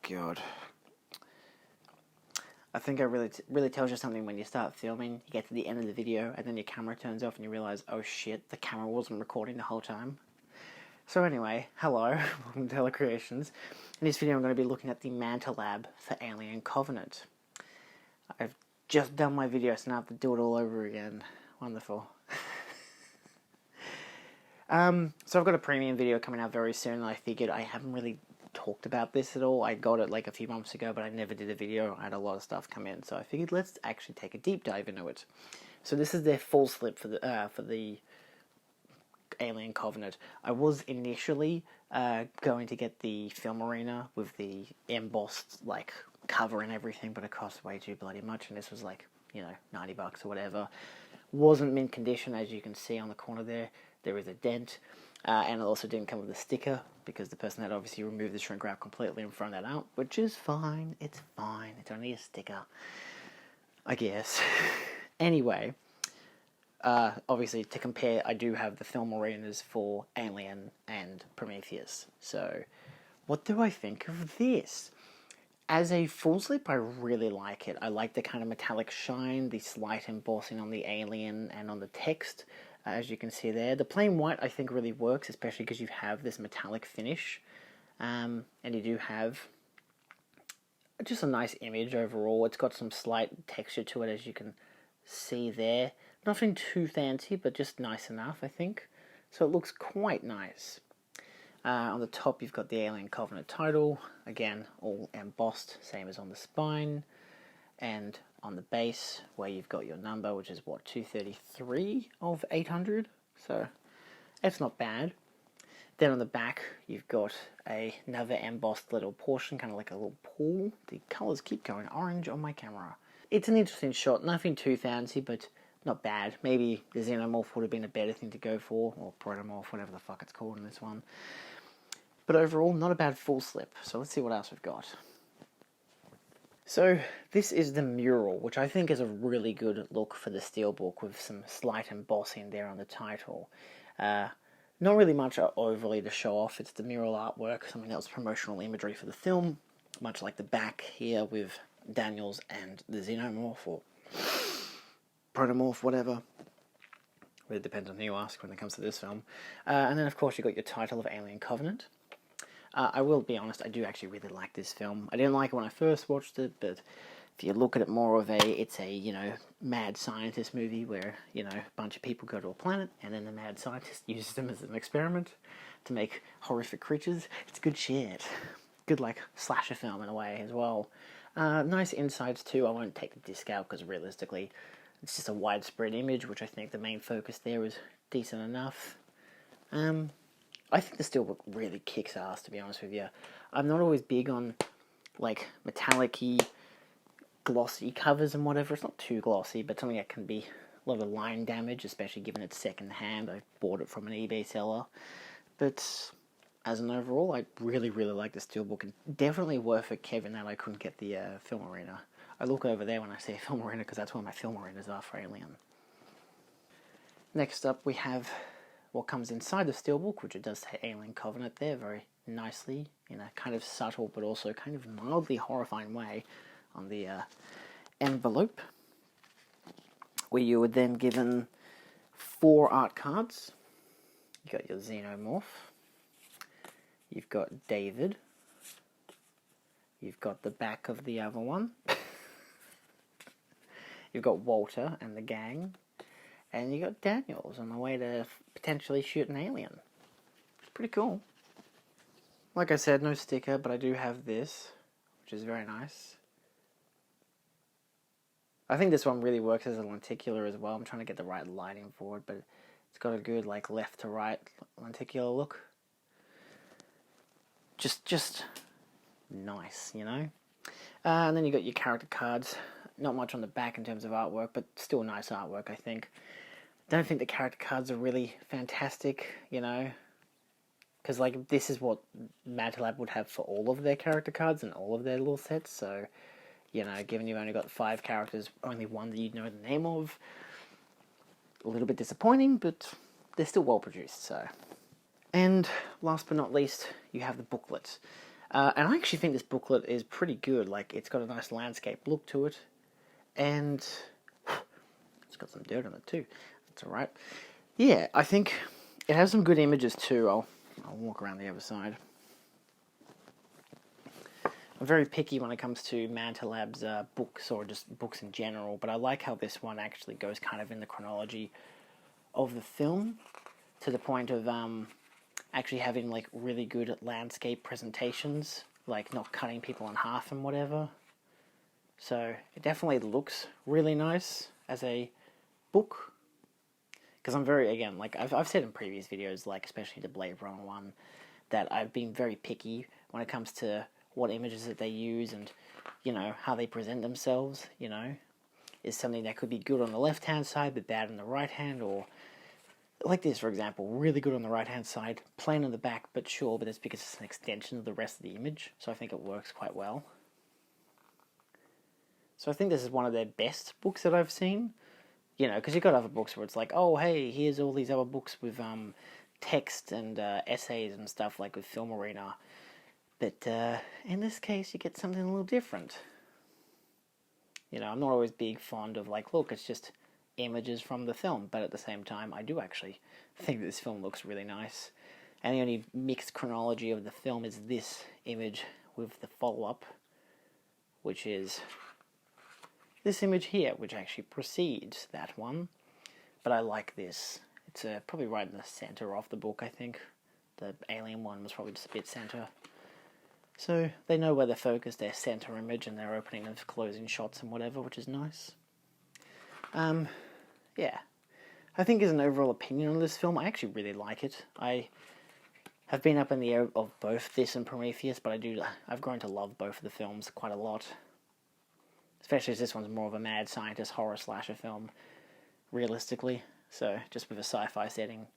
God. I think it really tells you something when you start filming. You get to the end of the video and then your camera turns off and you realise, oh shit, the camera wasn't recording the whole time. So anyway, hello, welcome to Telecreations. In this video I'm going to be looking at the Manta Lab for Alien Covenant. I've just done my video, so now I have to do it all over again. Wonderful. So I've got a premium video coming out very soon, and I figured I haven't really talked about this at all. I got it like a few months ago, but I never did a video. I had a lot of stuff come in, so I figured let's actually take a deep dive into it. So this is their full slip for the Alien Covenant. I was initially going to get the film arena with the embossed like cover and everything, but it cost way too bloody much, and this was like, you know, $90 or whatever. Wasn't mint condition, as you can see on the corner there. There is a dent, and it also didn't come with a sticker because the person had obviously removed the shrink wrap completely and thrown that out, which is fine. It's fine. It's only a sticker, I guess. Anyway, obviously to compare, I do have the film arenas for Alien and Prometheus. So, what do I think of this? As a full slip, I really like it. I like the kind of metallic shine, the slight embossing on the alien and on the text, as you can see there. The plain white, I think, really works, especially because you have this metallic finish. And you do have just a nice image overall. It's got some slight texture to it, as you can see there. Nothing too fancy, but just nice enough, I think. So it looks quite nice. On the top, you've got the Alien Covenant title, again, all embossed, same as on the spine, and on the base, where you've got your number, which is, what, 233 of 800, so it's not bad. Then on the back, you've got another embossed little portion, kind of like a little pool. The colours keep going orange on my camera. It's an interesting shot, nothing too fancy, but not bad. Maybe the Xenomorph would have been a better thing to go for, or Protomorph, whatever the fuck it's called in this one. But overall, not a bad full slip. So let's see what else we've got. So this is the Mural, which I think is a really good look for the SteelBook with some slight embossing there on the title. Not really much overly to show off. It's the Mural artwork, something that was promotional imagery for the film, much like the back here with Daniels and the Xenomorph, or Protomorph, whatever. Really depends on who you ask when it comes to this film. And then, of course, you've got your title of Alien Covenant. I will be honest, I do actually really like this film. I didn't like it when I first watched it, but if you look at it more of it's a, you know, mad scientist movie where, you know, a bunch of people go to a planet and then the mad scientist uses them as an experiment to make horrific creatures. It's good shit. Good, like, slasher film in a way as well. Nice insides too. I won't take the disc out because realistically it's just a widespread image, which I think the main focus there is decent enough. I think the SteelBook really kicks ass, to be honest with you. I'm not always big on, like, metallic-y, glossy covers and whatever. It's not too glossy, but something that can be a lot of line damage, especially given it's second-hand. I bought it from an eBay seller. But as an overall, I really, really like the SteelBook. And definitely worth it, Kevin, that I couldn't get the film arena. I look over there when I say film arena because that's where my film arenas are for Alien. Next up, we have what comes inside the SteelBook, which it does say Alien Covenant there very nicely, in a kind of subtle but also kind of mildly horrifying way on the envelope, where you were then given 4 art cards. You got your Xenomorph, you've got David, you've got the back of the other one, you've got Walter and the gang, and you got Daniels on the way to potentially shoot an alien. It's pretty cool. Like I said, no sticker, but I do have this, which is very nice. I think this one really works as a lenticular as well. I'm trying to get the right lighting for it, but it's got a good, like, left to right lenticular look. Just nice, you know? And then you got your character cards. Not much on the back in terms of artwork, but still nice artwork, I think. Don't think the character cards are really fantastic, you know, because, like, this is what Manta Lab would have for all of their character cards and all of their little sets, so, you know, given you've only got 5 characters, only one that you know the name of, a little bit disappointing, but they're still well produced, so. And last but not least, you have the booklet. And I actually think this booklet is pretty good. Like, it's got a nice landscape look to it. And it's got some dirt on it too. That's alright. Yeah, I think it has some good images too. I'll walk around the other side. I'm very picky when it comes to Manta Lab's books, or just books in general, but I like how this one actually goes kind of in the chronology of the film, to the point of actually having like really good landscape presentations, like not cutting people in half and whatever. So it definitely looks really nice as a book. Because I'm very, again, like I've said in previous videos, like especially the Blade Runner one, that I've been very picky when it comes to what images that they use and, you know, how they present themselves, you know. Is something that could be good on the left-hand side but bad on the right-hand, or like this, for example, really good on the right-hand side, plain on the back, but sure, but it's because it's an extension of the rest of the image, so I think it works quite well. So I think this is one of their best books that I've seen, you know, because you've got other books where it's like, oh, hey, here's all these other books with text and essays and stuff, like with Film Arena. But in this case, you get something a little different. You know, I'm not always big fond of, like, look, it's just images from the film, but at the same time, I do actually think that this film looks really nice. And the only mixed chronology of the film is this image with the follow-up, which is this image here, which actually precedes that one. But I like this. It's probably right in the center of the book, I think. The Alien one was probably just a bit center. So they know where to focus their center image and their opening and closing shots and whatever, which is nice. Yeah. I think as an overall opinion on this film, I actually really like it. I have been up in the air of both this and Prometheus, but I've grown to love both of the films quite a lot. Especially as this one's more of a mad scientist horror slasher film, realistically. So, just with a sci-fi setting.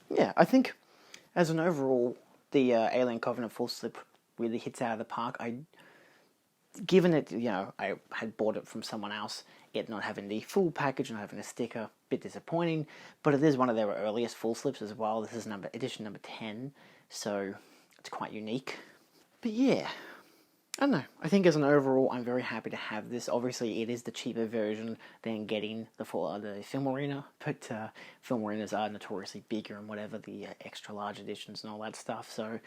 Yeah, I think as an overall, the Alien Covenant Full Slip really hits out of the park. Given it, you know, I had bought it from someone else, it not having the full package, not having a sticker, a bit disappointing, but it is one of their earliest full slips as well. This is edition number 10, so it's quite unique. But yeah, I don't know. I think as an overall, I'm very happy to have this. Obviously, it is the cheaper version than getting the Film Arena, but Film Arenas are notoriously bigger and whatever, the extra large editions and all that stuff, so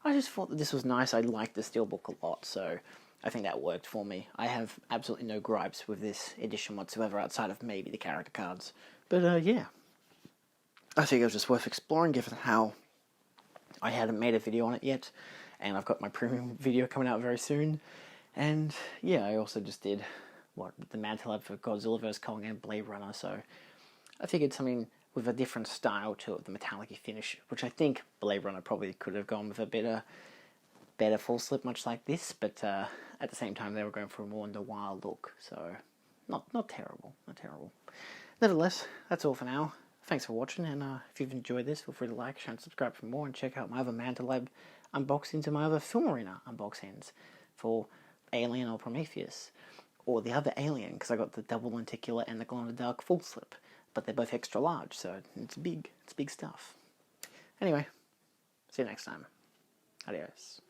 I just thought that this was nice. I liked the SteelBook a lot, so I think that worked for me. I have absolutely no gripes with this edition whatsoever, outside of maybe the character cards. But yeah, I think it was just worth exploring, given how I hadn't made a video on it yet, and I've got my premium video coming out very soon. And yeah, I also just did the Manta Lab for Godzilla vs. Kong and Blade Runner, so I figured something with a different style to it, the metallic finish, which I think Blade Runner probably could have gone with a better full slip, much like this, but at the same time they were going for a more in the wild look, so not terrible, not terrible. Nevertheless, that's all for now. Thanks for watching, and if you've enjoyed this, feel free to like, share, and subscribe for more, and check out my other Manta Lab unboxings and my other Film Arena unboxings for Alien or Prometheus, or the other Alien, because I got the double lenticular and the glow-in-the-dark full slip, but they're both extra large, so it's big stuff. Anyway, see you next time. Adios.